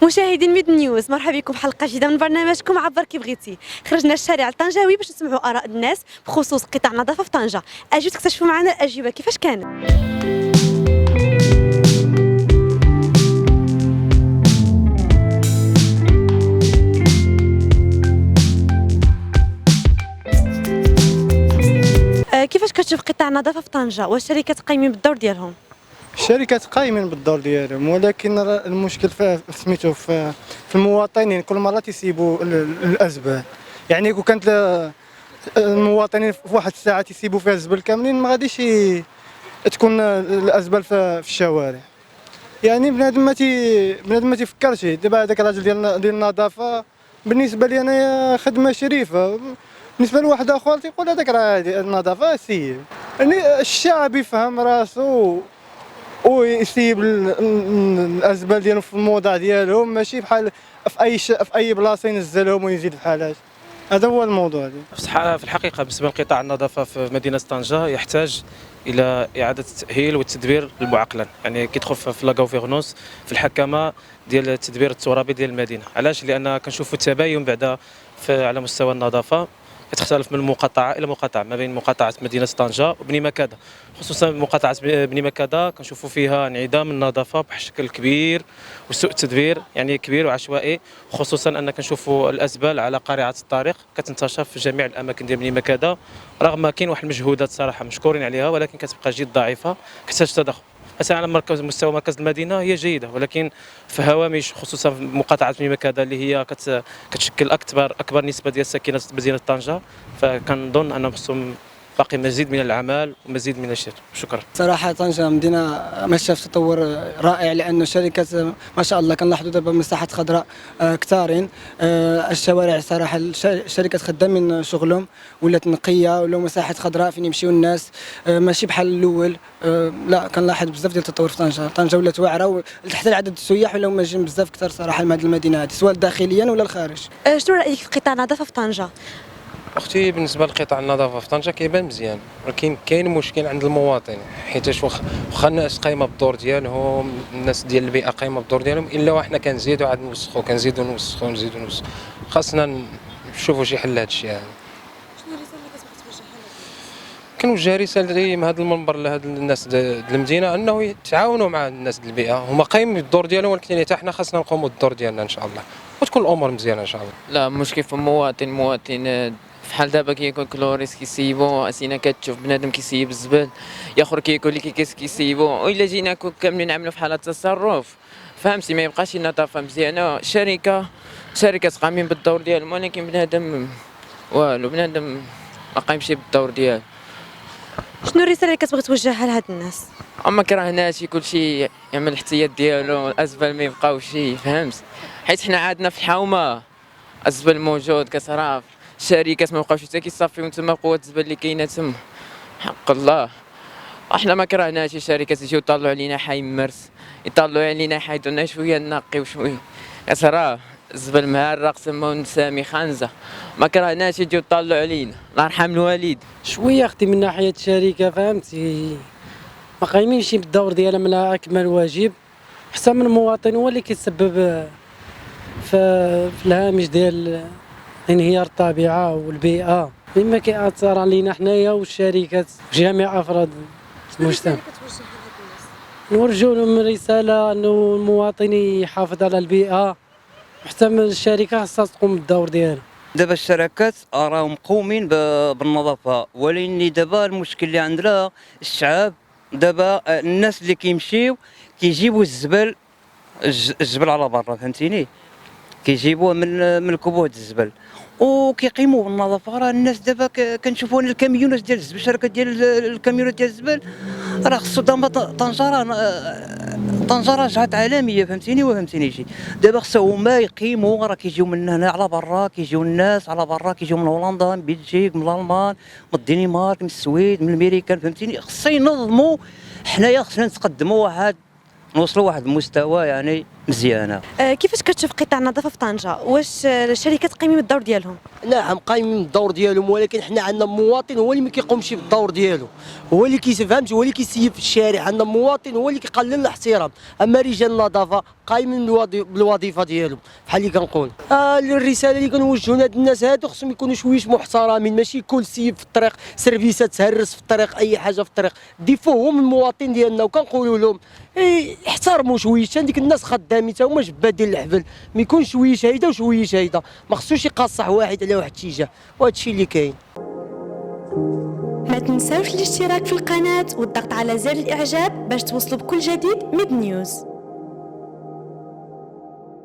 مشاهدين ميد نيوز، مرحبا بكم في حلقه جديده من برنامجكم عبر كي بغيتي. خرجنا الشارع الطنجاوي باش نسمعوا اراء الناس بخصوص قطاع النظافه في طنجه. اجيو تكتشفوا معنا الاجوبه كيفاش كانت. كيفاش كتشوف قطاع النظافه في طنجه؟ واش الشركات قايمين بالدور ديالهم؟ الشركات قايمين بالدور ديالهم، ولكن المشكل سميتو في المواطنين. كل مره تيسيبوا الازبال. يعني كون كانت المواطنين في واحد الساعه تيسيبوا فيها الزبل كاملين، ما غاديش تكون الازبال في الشوارع. يعني بنادم ما تيفكرش. دابا هذاك الراجل ديال النظافه بالنسبه لي انايا خدمه شريفه، بالنسبه لواحد اخر تيقول هذاك راه النظافه سيء. يعني الشعب يفهم راسو ويسيب الازبال ديالهم في الموضع ديالهم، ماشي بحال في اي بلاصه ينزلهم ويزيد بحال هذا هو الموضوع دي. في الحقيقة بالنسبة لقطاع النظافة في مدينة طنجة يحتاج إلى إعادة التأهيل والتدبير المعقلا، يعني كيدخل في لا غوفيرنونس في الحكامة ديال التدبير الترابي ديال المدينة. علاش؟ لأن كنشوفوا التباين بعدا على مستوى النظافة كتختلف من مقاطعة إلى مقاطعة، ما بين مقاطعة مدينة طنجة وبني مكادة. خصوصا مقاطعة بني مكادة كنشوفوا فيها انعدام النظافة بشكل كبير وسوء التدبير يعني كبير وعشوائي، خصوصا أن كنشوفوا الأزبال على قارعة الطريق كتنتشر في جميع الأماكن ديال بني مكادة، رغم كاين واحد المجهودات صراحة مشكورين عليها، ولكن كتبقى جد ضعيفة، كتحتاج تضخم. مثلا على مستوى مركز المدينه هي جيده، ولكن في هوامش خصوصا في مقاطعه بني مكادة اللي هي كتشكل اكبر نسبه ديال ساكنه مدينه طنجه، فكنظن انهم خصهم باقي مزيد من العمل ومزيد من الشغل. شكرا. صراحة طنجة مدينة ماشية في تطور رائع، لأنه الشركات ما شاء الله كنلاحظوا دابا مساحات خضراء كثارين. الشوارع صراحة الشركات خدامين شغلهم، ولات نقية ولا مساحات خضراء فين يمشيو الناس، ماشي بحال الأول. لا كنلاحظ بزاف ديال التطور في طنجة. طنجة ولات واعرة، حتى عدد السياح ولاو ماجيين بزاف كثر صراحة لهذه المدينة هذه، سواء داخليا ولا الخارج. شنو رايك في قطاع النظافه في طنجه؟ اختي بالنسبه لقطاع النظافه في طنجه كيبان مزيان، ولكن كاين مشكل عند المواطن، حيت واخا الناس قايمه بالدور ديالهم، الناس ديال البيئه قايمه بالدور ديالهم، الا وحنا كنزيدوا عاد نزيدوا نوسخوا. خاصنا نشوفوا شي حل لهذا الشيء هذا. شنو الرساله اللي كتبغي توجهها لهم؟ كنوجه رساله من هذا المنبر لهاد الناس ديال المدينه انه يتعاونوا مع الناس ديال البيئه، هما قايمين بالدور ديالهم، ولكن حتى حنا خاصنا نقوموا بالدور ديالنا ان شاء الله، وتكون الامور مزيانه ان شاء الله. لا مشكل في المواطن فحال دابا كيكون كلوريس كيسيبو، اسينا كتشوف بنادم كيسيب الزبل، اخر كيقول لك كيسيبو، والا جينا كاملين نعملوا في حاله تصرف، فهمتي، ما يبقاش النظافه مزيانه. شركات قايمين بالدور ديالهم، ولكن بنادم والو، بنادم ما قايمش بالدور ديالو. شنو الرساله اللي كتبغي توجهها لهاد الناس؟ اما كرهناش كلشي يعمل الاحتياط ديالو، الازبال ما يبقاوش، فهمت، حيت حنا عندنا في الحومه الزبل موجود كصراف، الشركات ما بقاوش حتى كيصافيو تما قوه الزبل اللي كاينه تما، حق الله. احنا ما كرهناش الشركات يجيو يطلعوا علينا حي مرس، يطلعوا علينا يحيدونا شويه نقيو شويه، كصراف الزبل مهرق تما ونسامي خانزه، ما كرهناش يجيو يطلعوا علينا، الله يرحم الوالد. شويه اختي من ناحيه الشركه، فهمتي، ما قايمينش بالدور ديالهم على اكمل واجب، حتى من المواطن هو اللي كيسبب في الهامش ديال انهيار الطبيعه والبيئه، مما كيأثر علينا حنايا والشركات وجميع افراد المجتمع. نوجه لهم رساله انه المواطن يحافظ على البيئه، وحتى من الشركه خاصها تقوم بالدور ديالها. دابا الشركات راهم مقومين بالنظافه، ولكن دابا المشكل اللي عندنا الشعب، دابا الناس اللي كيمشيو كيجيبوا الزبل على برا، فهمتيني، كيجيبوه من الكبوت الزبل وكيقيموا بالنظافه. راه الناس دابا كنشوفوا الكاميونات ديال الزبل، الشركات ديال الكاميونات ديال الزبل راه خصو دابا طنجة رجعت عالميه، فهمتيني شي. دابا خصو هما يقيموا، راه كيجيو من هنا على برا، كيجيو الناس على برا، كيجيو من هولندا، من بلجيك، من الالمان، من الدنمارك، من السويد، من الامريكان، فهمتيني. خصو ينظموا، حنايا خصنا نتقدموا نوصلوا واحد المستوى يعني مزيانه. كيفاش كتشوف قطاع النظافه في طنجه؟ واش الشركات قايمين بالدور ديالهم؟ نعم قايمين بالدور ديالهم، ولكن حنا عندنا مواطن هو اللي ما كيقومش بالدور ديالو، هو اللي كيفهمش، هو اللي كيسيب في الشارع. عندنا مواطن هو اللي كيقلل الاحترام، اما رجال النظافه قايمين بالوظيفه ديالهم بحال اللي كنقول. الرساله اللي كنوجهوا لهاد الناس هادو خصهم يكونوا شويش محترمين، ماشي كل سيب في الطريق سيرفيسات تهرس في الطريق، اي حاجه في الطريق. ديفو هو من المواطن ديالنا، وكنقولوا لهم احترموا شويش. عندك الناس خدامين تا هما جبات ديال الحفل، ما يكونش شويش هيدا وشويش هيدا، ما خصوش يقاصح واحد على واحد الاتجاه، وهذا الشيء اللي كاين. ما تنساوش الاشتراك في القناه والضغط على زر الاعجاب باش توصلوا بكل جديد ميد نيوز.